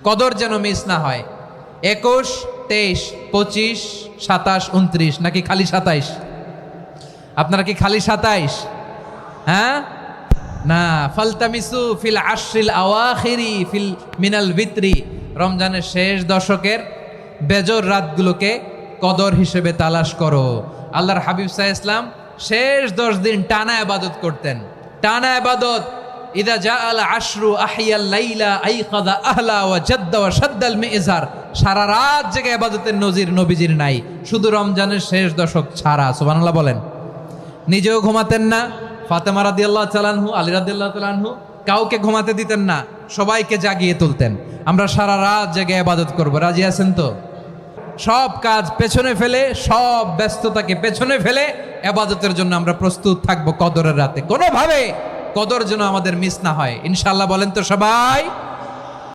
কদর যেন মিস না হয়। 21, 23, 25, 27, 29 নাকি খালি 27? আপনারা কি খালি 27? হ্যাঁ না, ফালতামিসু ফিল আশরিল আওয়াখিরি ফিল মিনাল ভিতরি, রমজানের শেষ দশকের বেজর রাতগুলোকে কদর হিসেবে তালাশ করো। আল্লাহর হাবিব সাল্লাল্লাহু আলাইহি ওয়াসাল্লাম শেষ 10 দিন টানা ইবাদত করতেন, টানা ইবাদত। ইদা জাআল আশরু আহিয়াল লাইলা আইকাযা আহলা ওয়া জাদ্দা ওয়া শাদ্দাল মিজার, সারা রাত জেগে ইবাদতের নজির নবীজির নাই, শুধু রমজানের শেষ দশক ছাড়া। সুবহানাল্লাহ বলেন। নিজেও ঘুমাতেন না, ফাতেমা রাদিয়াল্লাহু তাআলা আনহু, আলী রাদিয়াল্লাহু তাআলা আনহু কাউকে ঘুমাতে দিতেন না, সবাইকে জাগিয়ে তুলতেন। আমরা সারা রাত জেগে ইবাদত করব, রাজি আছেন তো? সব কাজ পেছনে ফেলে, সব ব্যস্ততাকে পেছনে ফেলে ইবাদতের জন্য আমরা প্রস্তুত থাকবো কদরের রাতে। কোনোভাবে কদর যেন আমাদের মিস না হয়, ইনশাআল্লাহ বলেন তো সবাই।